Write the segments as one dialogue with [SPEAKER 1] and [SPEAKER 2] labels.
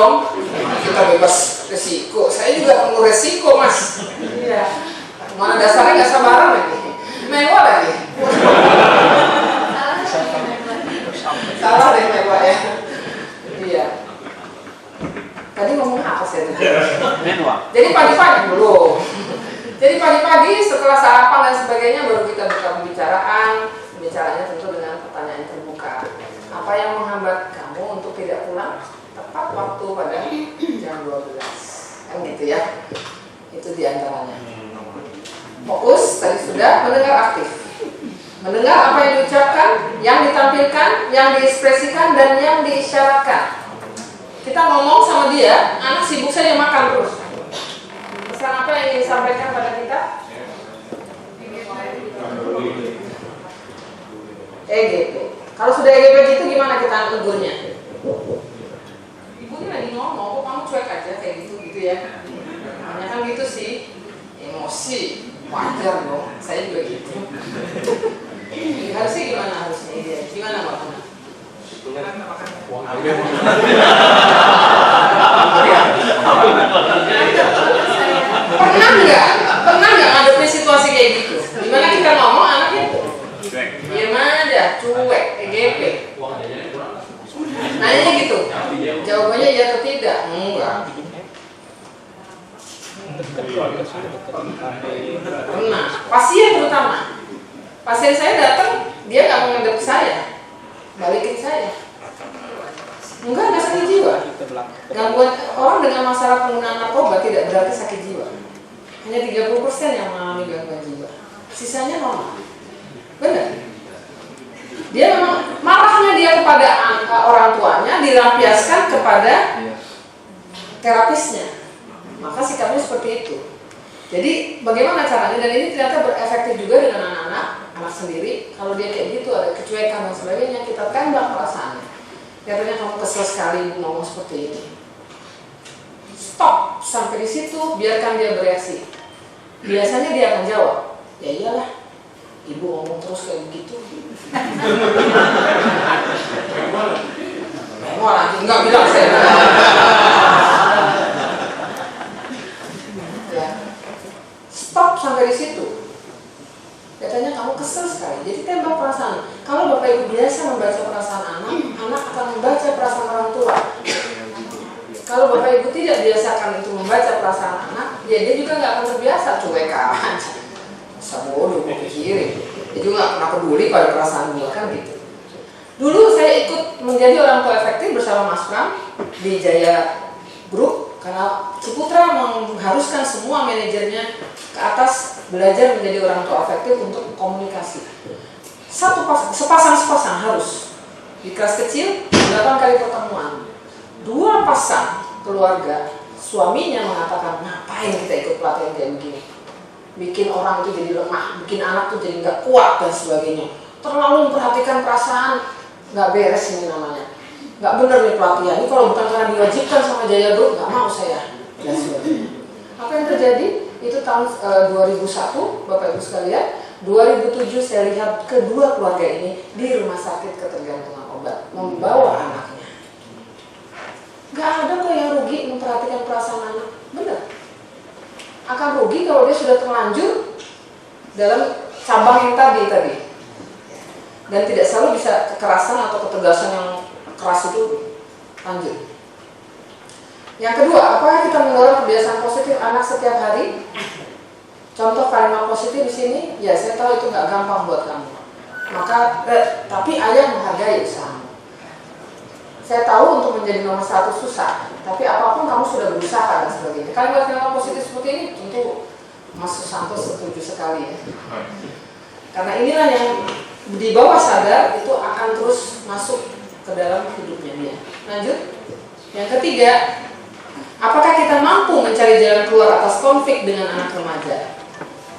[SPEAKER 1] dong. Kita bebas resiko. Saya juga penuh resiko, Mas. Iya. Mana dasarnya nggak sabaran lagi. Mewah lagi. Salah deh mewah ya. Iya. Tadi ngomong apa sih? Jadi pagi-pagi dulu. Jadi pagi-pagi setelah sarapan dan sebagainya baru kita buka pembicaraan. Pembicaranya tentu dengan pertanyaan terbuka. Apa yang menghambat kamu untuk tidak pulang tepat waktu pada jam 12? Kan gitu ya. Itu diantaranya. Fokus tadi sudah, mendengar aktif. Mendengar apa yang diucapkan, yang ditampilkan, yang diekspresikan, dan yang diisyaratkan. Kita ngomong sama dia, anak sibuk saja makan terus. Pesan apa yang ingin disampaikan pada kita? EGP. Kalau sudah EGP gitu gimana kita tegurnya? Ibunya lagi ngomong, kok kamu cuek aja kayak gitu ya? Hanya kan gitu sih, emosi. Wajar dong, saya juga gitu. Harusnya harusnya dia? Gimana Mbak Puna? Pernah nggak ngadepin situasi kayak gitu? Gimana kita ngomong anaknya? Diam aja, cuek, EGP. Nanya gitu, jawabannya iya atau tidak? Enggak. Pernah, pasien terutama. Pasien saya datang, dia nggak menghadap saya, balikin saya. Nggak sakit jiwa. Gangguan orang dengan masalah penggunaan narkoba tidak berarti sakit jiwa. Hanya 30% yang mengalami gangguan jiwa. Sisanya normal. Benar? Dia memang marahnya dia kepada orang tuanya dilampiaskan kepada terapisnya. Maka sikapnya seperti itu. Jadi bagaimana caranya? Dan ini ternyata berefektif juga dengan anak sendiri. Kalau dia kayak gitu ada kecuekan dan sebagainya, kita tembak perasaannya. Katanya kamu kesel sekali ibu ngomong seperti ini. Stop sampai di situ, biarkan dia bereaksi. Biasanya dia akan jawab, ya iyalah, ibu ngomong terus kayak begitu. Mau lagi nggak bilang saya. Stop sampai di situ. Katanya kamu kesel sekali. Jadi tembak perasaan. Kalau Bapak Ibu biasa membaca perasaan anak akan membaca perasaan orang tua. Kalau Bapak Ibu tidak biasakan itu membaca perasaan anak, ya dia juga nggak akan terbiasa, cuek aja. Masa bodoh mau pikirin. Dia juga nggak pernah peduli pada perasaan gue kan gitu. Dulu saya ikut menjadi orang tua efektif bersama Mas Pram di Jaya Group. Karena Ciputra mengharuskan semua manajernya ke atas belajar menjadi orang tua efektif untuk komunikasi. Sepasang harus. Di kelas kecil 8 kali pertemuan. 2 pasang keluarga, suaminya mengatakan ngapain kita ikut pelatihan kayak begini. Bikin orang itu jadi lemah, bikin anak tuh jadi nggak kuat dan sebagainya. Terlalu memperhatikan perasaan, nggak beres ini namanya. Nggak benar nih pelatihan ini kalau bukan karena diwajibkan sama Jaya Group nggak mau saya dan sebagainya. Apa yang terjadi itu tahun 2001 Bapak Ibu sekalian, 2007 saya lihat kedua keluarga ini di rumah sakit ketergantungan obat membawa anaknya. Nggak ada kok yang rugi memperhatikan perasaan anak, benar. Akan rugi kalau dia sudah terlanjur dalam cabang yang tadi dan tidak selalu bisa kekerasan atau ketegasan yang keras itu lanjut. Yang kedua, apakah kita mendorong kebiasaan positif anak setiap hari? Contoh kalimat positif di sini, ya saya tahu itu nggak gampang buat kamu. Maka, tapi ayah menghargai usahamu. Saya tahu untuk menjadi nomor 1 susah, tapi apapun kamu sudah berusaha dan sebagainya. Kalimat-kalimat positif seperti ini tentu Mas Susanto setuju sekali ya. Karena inilah yang di bawah sadar itu akan terus masuk ke dalam hidupnya dia. Lanjut. Yang ketiga, apakah kita mampu mencari jalan keluar atas konflik dengan anak remaja?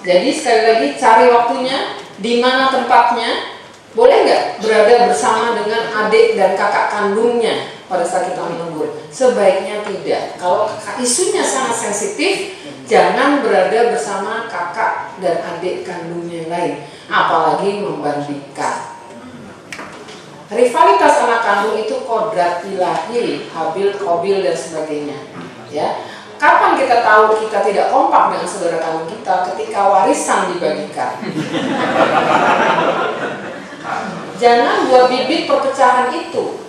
[SPEAKER 1] Jadi sekali lagi cari waktunya, di mana tempatnya. Boleh nggak berada bersama dengan adik dan kakak kandungnya pada saat kita menegur? Sebaiknya tidak. Kalau isunya sangat sensitif, jangan berada bersama kakak dan adik kandungnya yang lain, apalagi membandingkan. Rivalitas anak kandung itu kodrat ilahi, Habil, Qabil dan sebagainya. Ya, kapan kita tahu kita tidak kompak dengan saudara kandung kita? Ketika warisan dibagikan. Jangan buat bibit perpecahan itu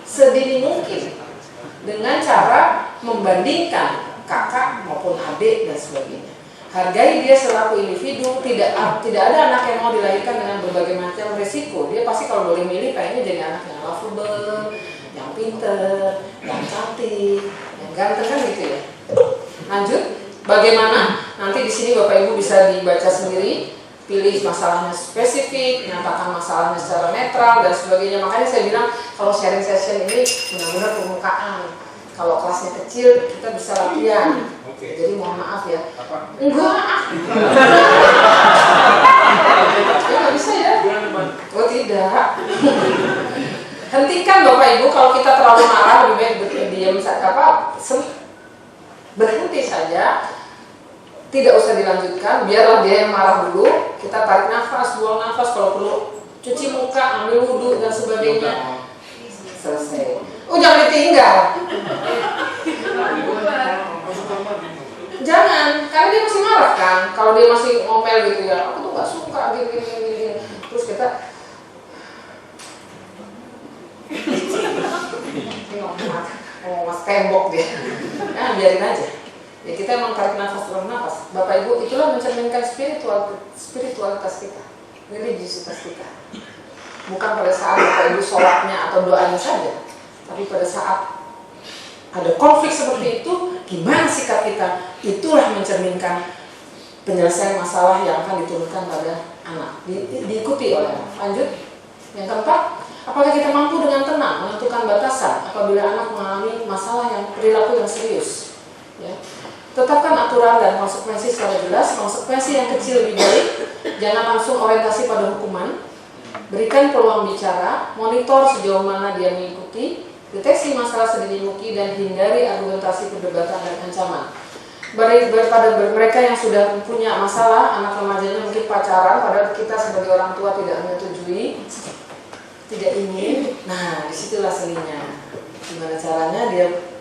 [SPEAKER 1] sedini mungkin dengan cara membandingkan kakak maupun adik dan sebagainya. Hargai dia selaku individu. Tidak ada anak yang mau dilahirkan dengan berbagai macam resiko. Dia pasti kalau boleh milih pengennya jadi anak yang lovable, yang pinter, yang cantik, yang ganteng, kan gitu ya. Lanjut, bagaimana? Nanti di sini Bapak Ibu bisa dibaca sendiri. Pilih masalahnya spesifik, nyatakan masalahnya secara netral dan sebagainya. Makanya saya bilang kalau sharing session ini benar-benar permukaan. Kalau kelasnya kecil kita bisa latihan. Jadi mohon maaf ya. Enggak. Ya nggak bisa ya. Oh tidak. Hentikan Bapak Ibu, kalau kita terlalu marah lebih baik diam saja. Berhenti saja. Tidak usah dilanjutkan, biarlah dia yang marah dulu. Kita tarik nafas, buang nafas, kalau perlu cuci muka, ambil wudhu dan sebagainya. Selesai. Jangan ditinggal. Jangan, karena dia masih marah kan. Kalau dia masih ngomel gitu ya, aku tuh nggak suka gini. Terus kita ngomong tembok dia. Nah, biarin aja. Ya kita emang tarik nafas, buang nafas. Bapak Ibu, itulah mencerminkan spiritualitas kita, religiusitas kita. Bukan pada saat Bapak Ibu sholatnya atau doanya saja, tapi pada saat ada konflik seperti itu, gimana sikap kita? Itulah mencerminkan penyelesaian masalah yang akan diturunkan pada anak, diikuti oleh anak. Lanjut, yang keempat, apakah kita mampu dengan tenang menentukan batasan apabila anak mengalami masalah yang perilaku yang serius? Ya. Tetapkan aturan dan konsekuensi secara jelas. Konsekuensi yang kecil lebih baik. Jangan langsung orientasi pada hukuman. Berikan peluang bicara. Monitor sejauh mana dia mengikuti. Deteksi masalah sedini mungkin dan hindari argumentasi perdebatan dan ancaman. Pada mereka yang sudah punya masalah, anak remajanya mungkin pacaran, padahal kita sebagai orang tua tidak menyetujui, tidak ingin. Nah, disitulah seninya. Gimana caranya dia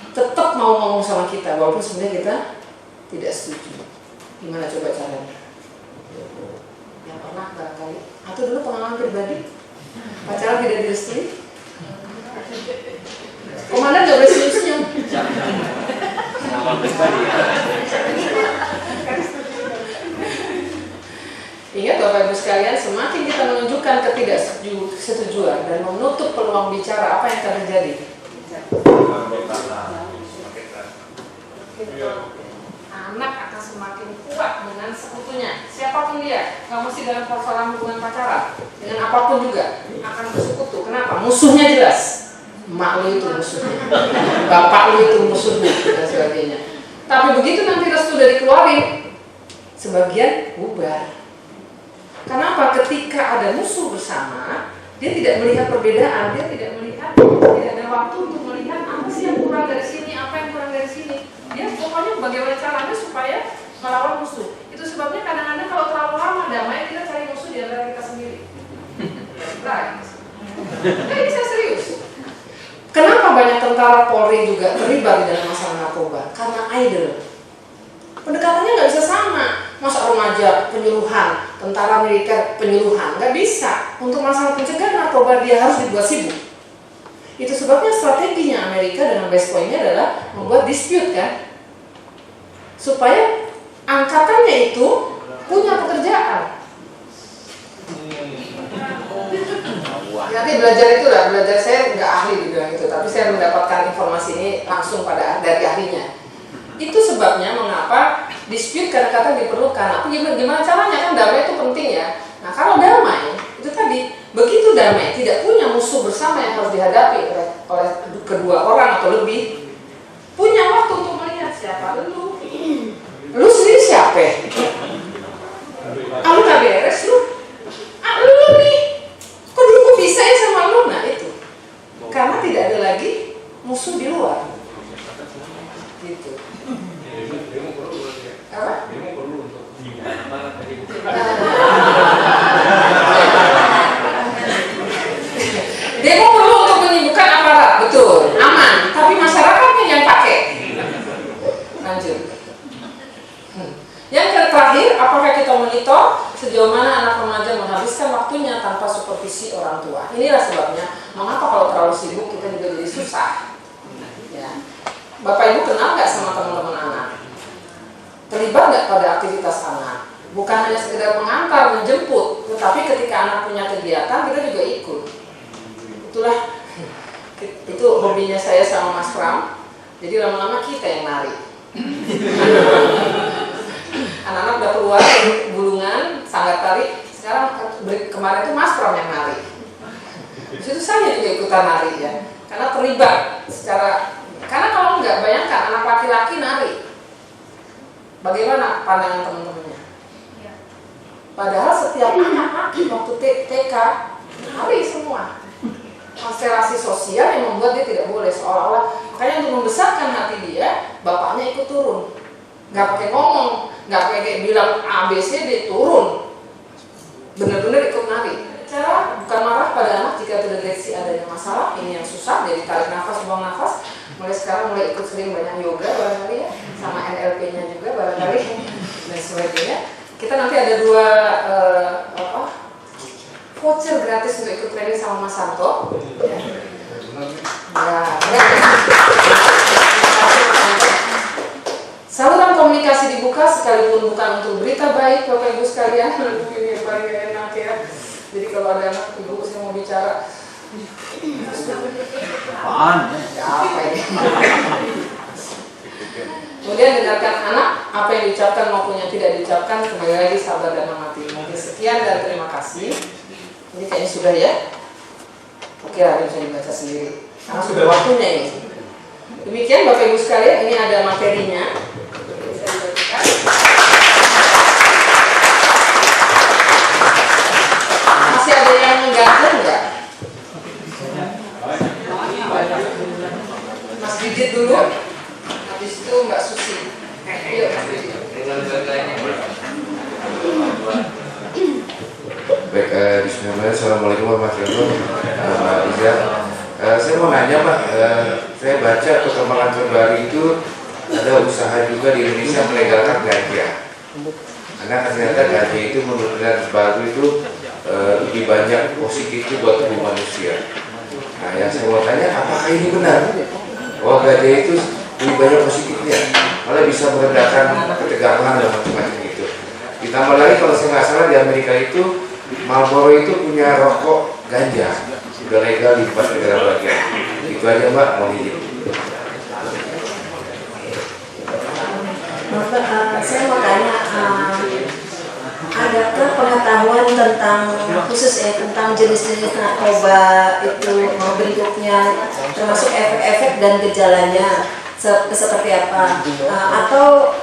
[SPEAKER 1] tetap mau ngomong sama kita walaupun sebenarnya kita tidak setuju. Gimana coba caranya? Yang pernah barangkali atau dulu pengalaman pribadi pacaran tidak direstui? Komandan gak boleh senyum-senyum.
[SPEAKER 2] Pengalaman pribadi ya.
[SPEAKER 1] Ingat Bapak Ibu sekalian, semakin kita menunjukkan ketidaksetujuan dan menutup peluang bicara, apa yang akan terjadi? Anak akan semakin kuat dengan sekutunya, siapapun dia. Nggak mesti dalam persoalan hubungan pacaran, dengan apapun juga akan bersekutu. Kenapa? Musuhnya jelas. Mak lu itu musuhnya, bapak lu itu musuhnya dan sebagainya. Tapi begitu nanti restu udah dikeluarin, sebagian bubar. Kenapa? Ketika ada musuh bersama, dia tidak melihat perbedaan, dia tidak ada waktu untuk melihat apa sih yang kurang dari sini, apa yang kurang dari sini. Dia pokoknya bagaimana caranya supaya melawan musuh. Itu sebabnya kadang-kadang kalau terlalu lama damai, kita cari musuh di antara kita sendiri. Nah, ini saya serius. Kenapa banyak tentara Polri juga terlibat di dalam masalah narkoba? Karena idol. Pendekatannya nggak bisa sama. Masa remaja penyuluhan, tentara militer penyuluhan, nggak bisa. Untuk masalah pencegahan narkoba dia harus dibuat sibuk. Itu sebabnya strateginya Amerika dengan West Point-nya adalah membuat dispute kan, supaya angkatannya itu punya pekerjaan. Nanti belajar saya nggak ahli di bidang itu, tapi saya mendapatkan informasi ini langsung dari ahlinya. Itu sebabnya mengapa dispute kadang-kadang diperlukan. Tapi gimana caranya, kan damai itu penting ya. Nah kalau damai itu tadi, begitu damai tidak punya musuh bersama yang harus dihadapi oleh kedua orang atau lebih, punya waktu untuk melihat siapa lu sendiri siapa? Kamu nggak beres lu? Lu nih, kok dulu kok bisa ya sama lu? Nah itu karena tidak ada lagi musuh di luar, gitu. Apa? Demo perlu untuk menyibukkan aparat, betul, aman. Tapi masyarakatnya yang pakai. Lanjut. Yang terakhir, apakah kita monitor sejauh mana anak remaja menghabiskan waktunya tanpa supervisi orang tua? Inilah sebabnya mengapa kalau terlalu sibuk kita juga jadi susah. Ya. Bapak Ibu kenal nggak sama teman-teman anak? Terlibat nggak pada aktivitas anak? Bukan hanya sekedar mengantar, menjemput, tetapi ketika anak punya kegiatan kita juga ikut. Itulah itu hobinya saya sama Mas Pram. Jadi lama-lama kita yang nari. Anak-anak udah keluar dari bulungan, sanggar tari. Sekarang kemarin itu Mas Pram yang nari. Di situ saya juga ikutan nari ya, karena terlibat secara. Karena kalau nggak, bayangkan anak laki-laki nari. Bagaimana pandangan teman-temannya? Padahal setiap anak waktu TK nari semua. Konstelasi sosial yang membuat dia tidak boleh, seolah-olah. Makanya untuk membesarkan hati dia, bapaknya ikut turun. Nggak pakai ngomong, nggak pakai bilang ABCD, turun. Benar-benar ikut nari. Cara bukan marah pada anak jika terdeteksi adanya masalah, ini yang susah, jadi tarik nafas, buang nafas. Mulai sekarang mulai ikut sering banyak yoga barangkali ya, sama NLP-nya juga barangkali dan sebagainya. Kita nanti ada 2 voucher gratis untuk ikut training sama Mas Santo. Ya. Saluran komunikasi dibuka sekalipun bukan untuk berita baik, Bapak Ibu sekalian. Ini yang paling enak ya. Jadi kalau ada anak ibu saya mau bicara.
[SPEAKER 2] Apaan?
[SPEAKER 1] Ya, apa ini? Kemudian dengarkan anak, apa yang diucapkan maupun yang tidak diucapkan, kembali lagi sabar dan mengerti. Mungkin sekian dan terima kasih. Ini kayaknya sudah ya. Oke lah, bisa dibaca sendiri. Karena sudah waktunya ini. Demikian Bapak Ibu sekalian, ini ada materinya. Bisa dibacakan. Masih ada yang menggantung nggak? Mas Didit dulu. Habis itu Mbak Susi. Ayo Mas Didit.
[SPEAKER 3] Baik, bismillah, assalamualaikum warahmatullahi wabarakatuh. Saya mau nanya Pak, saya baca perkembangan terbaru itu ada usaha juga di Indonesia melegalkan ganja. Karena ternyata ganja itu menurut penelitian baru itu lebih banyak positifnya buat tubuh manusia. Nah, yang saya mau tanya, apakah ini benar? Oh, ganja itu lebih banyak positifnya, malah bisa meredakan ketegangan dan macam-macam gitu. Ditambah lagi kalau saya nggak salah di Amerika itu Marlboro itu punya rokok ganja, sudah legal di 4 negara bagian. Itu aja Mbak, mau izin.
[SPEAKER 4] Saya mau tanya, adakah pengetahuan tentang khusus tentang jenis-jenis narkoba itu bentuknya, termasuk efek-efek dan gejalanya seperti apa? Atau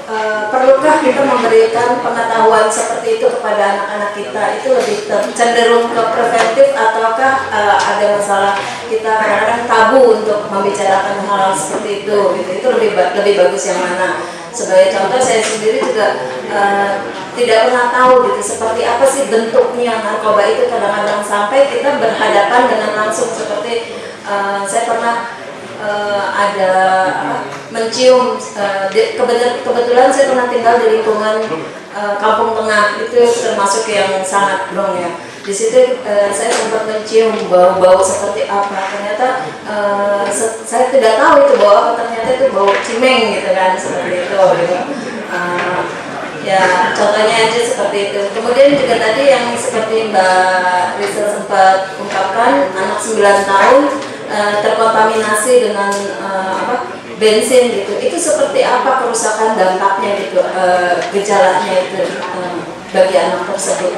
[SPEAKER 4] perlukah kita memberikan pengetahuan seperti itu kepada anak-anak kita? Itu lebih cenderung ke preventif ataukah ada masalah kita kadang-kadang tabu untuk membicarakan hal seperti itu? Gitu. Itu lebih bagus yang mana? Sebagai contoh, saya sendiri juga tidak pernah tahu gitu seperti apa sih bentuknya narkoba itu. Kadang-kadang sampai kita berhadapan dengan langsung seperti saya pernah ada mencium, kebetulan saya pernah tinggal di lingkungan Kampung Tengah, itu termasuk yang sangat drong ya. Di situ saya sempat mencium bau-bau seperti apa. Ternyata saya tidak tahu itu bau apa, ternyata itu bau cimeng gitu kan, seperti itu gitu. Ya contohnya aja seperti itu. Kemudian juga tadi yang seperti Mbak Risa sempat ungkapkan, anak 9 tahun terkontaminasi dengan bensin gitu. Itu seperti apa kerusakan dampaknya gitu, gejalanya itu bagi anak tersebut.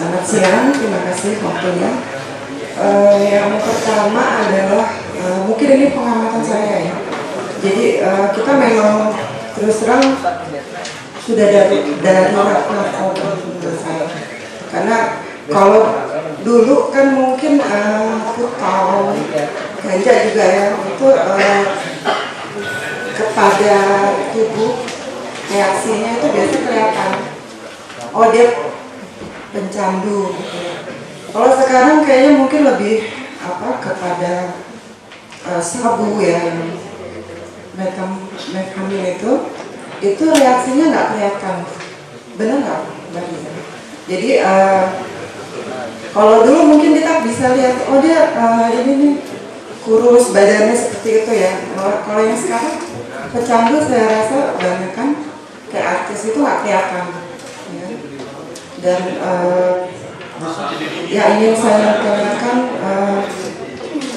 [SPEAKER 5] Selamat siang, terima kasih waktunya. Yang pertama adalah mungkin ini pengamatan saya ya. Jadi kita memang terus terang sudah dari narkoba menurut saya. Karena kalau dulu kan mungkin aku tahu ganja juga ya, itu kepada tubuh, reaksinya itu biasa kelihatan. Oh, dia pencandu gitu ya. Kalau sekarang kayaknya mungkin lebih kepada sabu ya, methamphetamine itu reaksinya nggak kelihatan. Benar nggak, Mbak Riza? Jadi kalau dulu mungkin kita bisa lihat, oh dia ini nih kurus, badannya seperti itu ya. Kalau yang sekarang pecandu saya rasa banyak kan kayak artis itu nggak kelihatan ya. Dan yang ingin saya tanyakan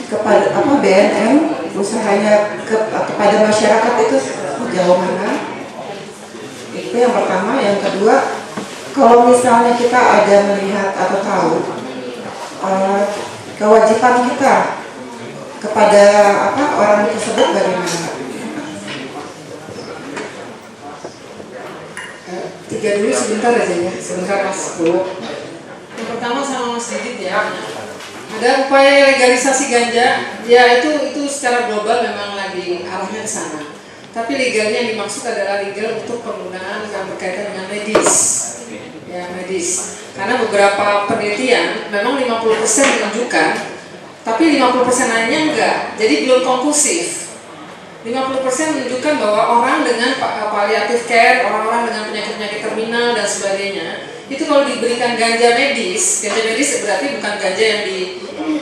[SPEAKER 5] kepada BNN usahanya kepada masyarakat itu sejauh mana? Itu yang pertama. Yang kedua, kalau misalnya kita ada melihat atau tahu kewajiban kita kepada orang tersebut bagaimana?
[SPEAKER 1] Tiga dulu sebentar aja ya, sebentar Mas Bu. Yang pertama sama Mas Didit ya, ada upaya legalisasi ganja, ya itu secara global memang lagi arahnya ke sana. Tapi legalnya yang dimaksud adalah legal untuk penggunaan yang berkaitan dengan medis, ya medis. Karena beberapa penelitian memang 50% menunjukkan, tapi 50% lainnya enggak, jadi belum konklusif. 50% menunjukkan bahwa orang dengan palliative care, orang-orang dengan penyakit-penyakit terminal dan sebagainya, itu kalau diberikan ganja medis berarti bukan ganja yang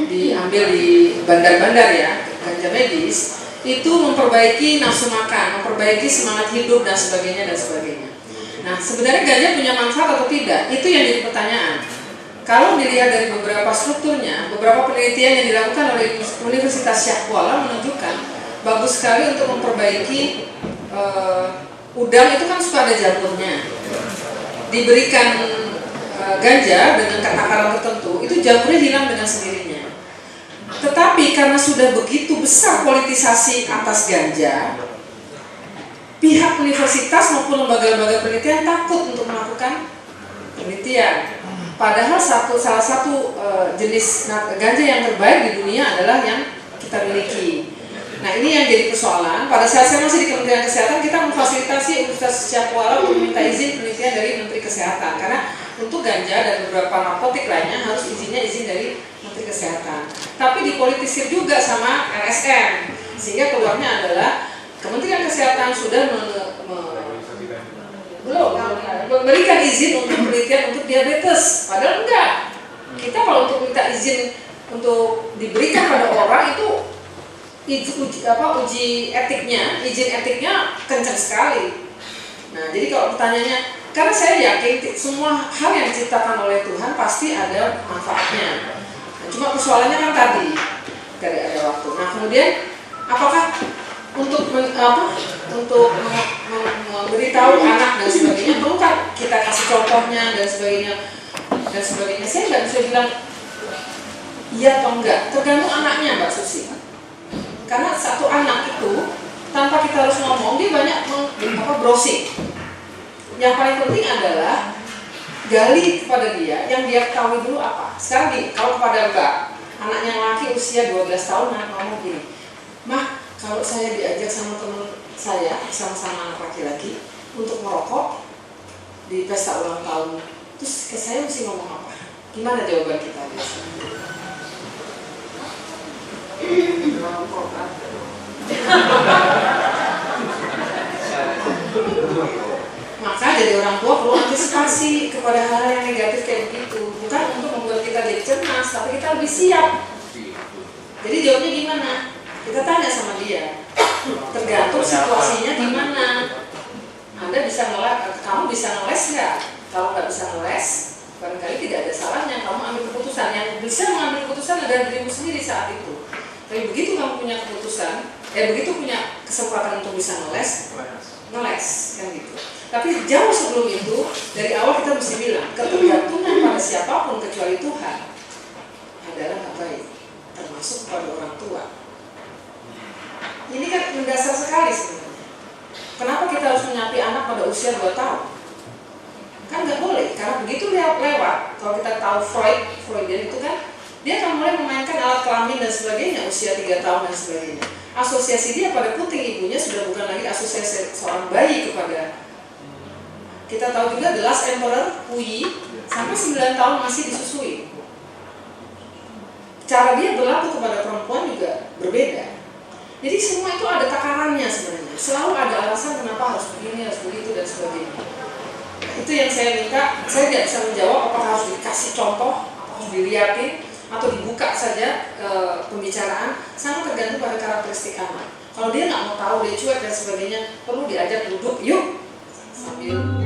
[SPEAKER 1] diambil di bandar-bandar ya, ganja medis, itu memperbaiki nafsu makan, memperbaiki semangat hidup dan sebagainya dan sebagainya. Nah, sebenarnya ganja punya manfaat atau tidak? Itu yang jadi pertanyaan. Kalau dilihat dari beberapa strukturnya, beberapa penelitian yang dilakukan oleh Universitas Syah Kuala menunjukkan bagus sekali untuk memperbaiki udang itu kan suka ada jamurnya. Diberikan ganja dengan takaran tertentu, itu jamurnya hilang dengan sendirinya. Tetapi karena sudah begitu besar politisasi atas ganja, pihak universitas maupun lembaga-lembaga penelitian takut untuk melakukan penelitian. Padahal salah satu jenis ganja yang terbaik di dunia adalah yang kita miliki. Nah, ini yang jadi persoalan. Pada saat saya masih di Kementerian Kesehatan, kita memfasilitasi Universitas Syah Kuala untuk meminta izin penelitian dari Menteri Kesehatan. Karena untuk ganja dan beberapa narkotik lainnya harus izin dari Menteri Kesehatan. Tapi dipolitisir juga sama LSM, sehingga keluarnya adalah Kementerian Kesehatan sudah memberikan izin untuk penelitian untuk diabetes. Padahal enggak. Kita kalau untuk minta izin untuk diberikan pada orang itu izin etiknya kencang sekali. Nah, jadi kalau pertanyaannya, karena saya yakin semua hal yang diciptakan oleh Tuhan pasti ada manfaatnya. Nah, cuma persoalannya kan tadi ada waktu. Nah, kemudian apakah untuk memberitahu anak dan sebagainya, perlukah kita kasih contohnya dan sebagainya? Saya nggak bisa bilang iya atau enggak, tergantung anaknya, Mbak Susi. Karena satu anak itu tanpa kita harus ngomong, dia banyak browsing. Yang paling penting adalah gali kepada dia yang dia ketahui dulu apa. Sekarang kalau kepada Mbak, anaknya laki usia 12 tahun ngomong gini, "Mah, kalau saya diajak sama teman saya, sama-sama anak laki-laki untuk merokok di pesta ulang tahun, terus ke saya mesti ngomong apa? Gimana jawaban kita biasanya?" Maka jadi orang tua perlu antisipasi kepada hal yang negatif kayak begitu, bukan untuk membuat kita jadi cermas, tapi kita lebih siap. Jadi jawabnya gimana? Kita tanya sama dia, tergantung situasinya gimana. Anda bisa kamu bisa ngeles nggak? Kalau nggak bisa ngeles, barangkali tidak ada salahnya kamu ambil keputusan. Yang bisa mengambil keputusan adalah dirimu sendiri saat itu. Tapi begitu kamu punya keputusan, begitu punya kesempatan untuk bisa ngeles kan gitu. Tapi jauh sebelum itu, dari awal kita mesti bilang, ketergantungan pada siapapun kecuali Tuhan adalah nggak baik, termasuk kepada orang tua. Ini kan mendasar sekali sebenarnya. Kenapa kita harus menyapi anak pada usia 2 tahun? Kan nggak boleh, karena begitu lewat, kalau kita tahu Freudian itu kan, dia akan mulai memainkan alat kelamin dan sebagainya usia 3 tahun dan sebagainya. Asosiasi dia pada puting ibunya sudah bukan lagi kasus seorang bayi kepada, kita tahu juga The Last Emperor Puyi sampai 9 tahun masih disusui. Cara dia berlaku kepada perempuan juga berbeda. Jadi semua itu ada takarannya sebenarnya. Selalu ada alasan kenapa harus begini, harus begitu dan sebagainya. Itu yang saya minta. Saya tidak bisa menjawab apakah harus dikasih contoh, atau harus dilihatin, atau dibuka saja pembicaraan. Sangat tergantung pada karakteristik anak. Kalau dia nggak mau tahu, dia cuek dan sebagainya, perlu diajak duduk, yuk sambil